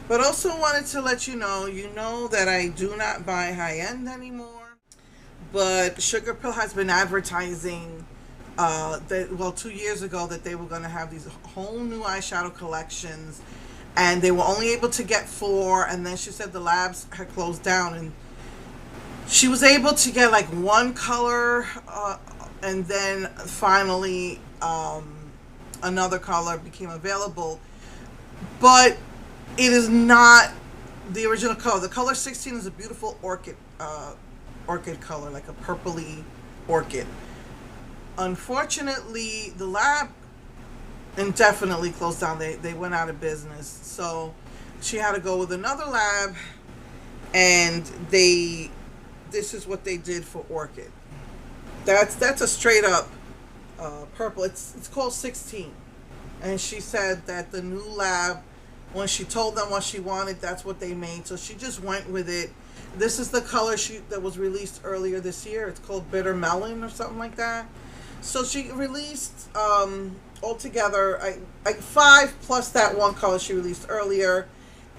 But also wanted to let you know that I do not buy high end anymore. But Sugarpill has been advertising that, well, 2 years ago, that they were going to have these whole new eyeshadow collections, and they were only able to get four. And then she said the labs had closed down, and she was able to get like one color, and then finally another color became available. But it is not the original color. The color 16 is a beautiful orchid color, like a purpley orchid. Unfortunately, the lab indefinitely closed down. They went out of business. So she had to go with another lab, and this is what they did for orchid. That's a straight up purple. It's called 16. And she said that the new lab, when she told them what she wanted, that's what they made. So she just went with it. This is the color that was released earlier this year. It's called Bitter Melon or something like that. So she released altogether like five plus that one color she released earlier.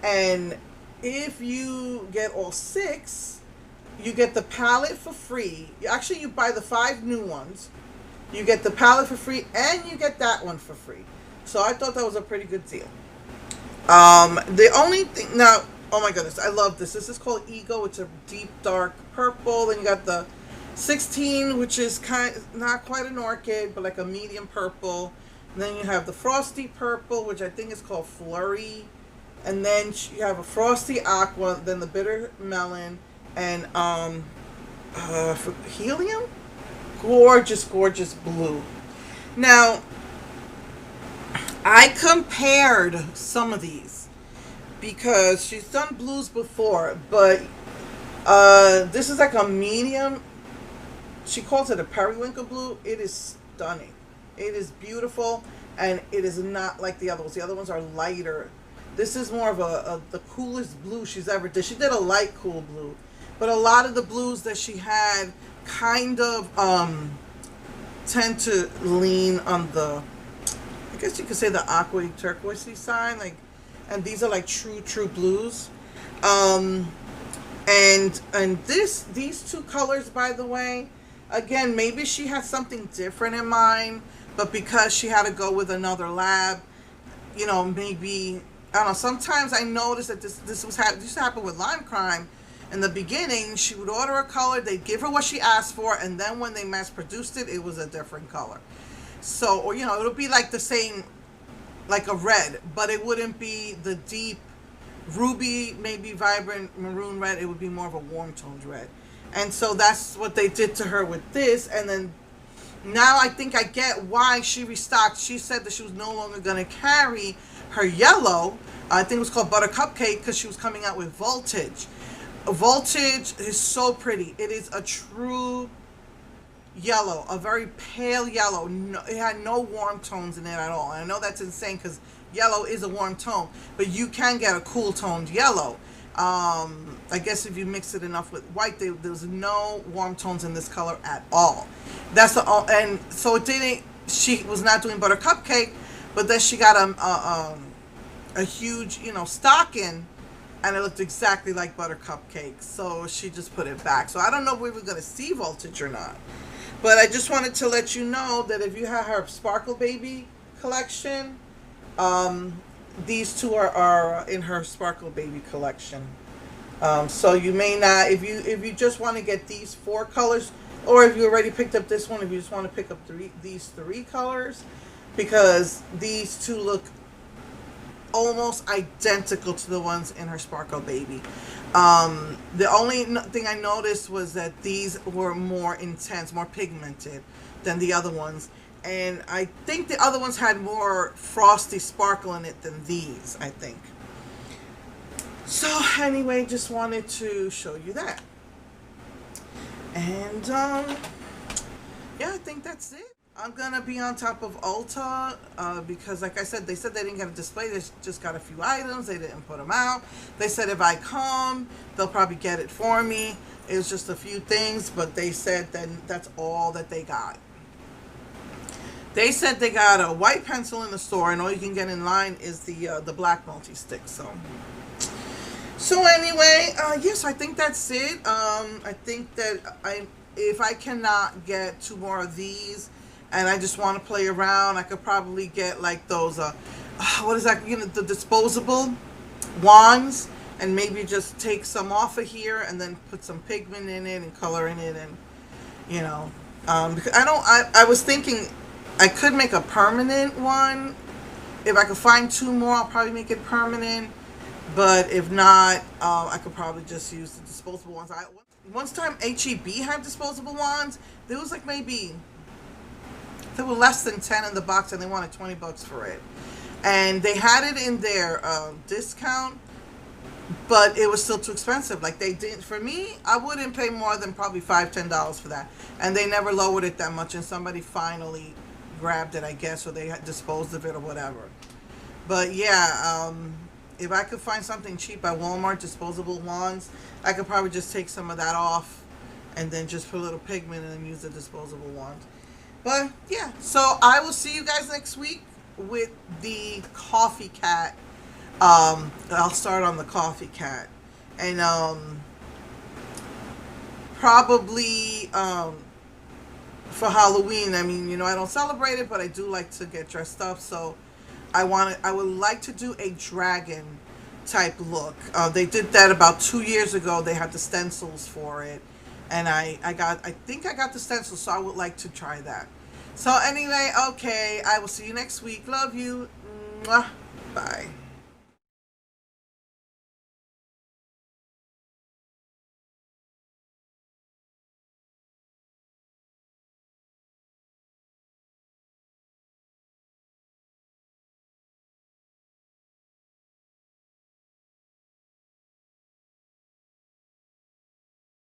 And if you get all six, you get the palette for free. Actually, you buy the five new ones, you get the palette for free, and you get that one for free. So I thought that was a pretty good deal. The only thing now, oh my goodness, I love this. This is called Ego. It's a deep dark purple. Then you got the 16, which is not quite an orchid, but like a medium purple. And then you have the frosty purple, which I think is called Flurry. And then you have a frosty aqua, then the bitter melon, and helium. Gorgeous, gorgeous blue. Now, I compared some of these because she's done blues before, but this is like a medium. She calls it a periwinkle blue. It is stunning. It is beautiful, and it is not like the other ones. The other ones are lighter. This is more of the coolest blue she's ever did. She did a light cool blue, but a lot of the blues that she had kind of tend to lean on the, I guess you could say, the aqua turquoisey side, like, and these are like true blues. And these two colors, by the way, again, maybe she had something different in mind, but because she had to go with another lab, maybe, I don't know. Sometimes I noticed that this used to happen with Lime Crime. In the beginning, she would order a color, they'd give her what she asked for, and then when they mass produced it, it was a different color. So, or it'll be like the same, like a red, but it wouldn't be the deep ruby, maybe vibrant maroon red. It would be more of a warm toned red. And so that's what they did to her with this. And then now I think I get why she restocked. She said that she was no longer going to carry her yellow. I think it was called Butter Cupcake, because she was coming out with Voltage. Voltage is so pretty. It is a true yellow, a very pale yellow. No, it had no warm tones in it at all. And I know that's insane because yellow is a warm tone, but you can get a cool toned yellow. I guess if you mix it enough with white, there's no warm tones in this color at all. That's the and so it didn't. She was not doing Butter Cupcake, but then she got a huge stocking, and it looked exactly like Butter Cupcake. So she just put it back. So I don't know if we were going to see Voltage or not. But I just wanted to let you know that if you have her Sparkle Baby collection, these two are in her Sparkle Baby collection. So you may not, if you just want to get these four colors, or if you already picked up this one, if you just want to pick up these three colors, because these two look almost identical to the ones in her Sparkle Baby. The only thing I noticed was that these were more intense, more pigmented than the other ones. And I think the other ones had more frosty sparkle in it than these, I think. So anyway, just wanted to show you that. And yeah, I think that's it. I'm gonna be on top of Ulta because, like I said, they said they didn't get a display. They just got a few items. They didn't put them out. They said if I come, they'll probably get it for me. It was just a few things, but they said that that's all that they got. They said they got a white pencil in the store, and all you can get in line is the black multi-stick. So So anyway, yes, I think that's it. I think that if I cannot get two more of these, and I just want to play around, I could probably get like those, what is that? You know, the disposable wands, and maybe just take some off of here and then put some pigment in it and color in it, and you know, because I was thinking I could make a permanent one. If I could find two more, I'll probably make it permanent. But if not, I could probably just use the disposable ones. Once time HEB had disposable wands, there was like maybe, there were less than 10 in the box and they wanted $20 for it. And they had it in their discount, but it was still too expensive. Like they didn't, for me, I wouldn't pay more than probably $5-10 for that. And they never lowered it that much, and somebody finally grabbed it, I guess, or they had disposed of it or whatever. But yeah, if I could find something cheap at Walmart, disposable wands, I could probably just take some of that off and then just put a little pigment and then use the disposable wand. But yeah, so I will see you guys next week with the coffee cat. I'll start on the coffee cat. And probably for Halloween, I mean, you know, I don't celebrate it, but I do like to get dressed up, so I would like to do a dragon type look. They did that about 2 years ago. They had the stencils for it, and I think I got the stencils, so I would like to try that. So anyway, okay, I will see you next week. Love you. Mwah. Bye.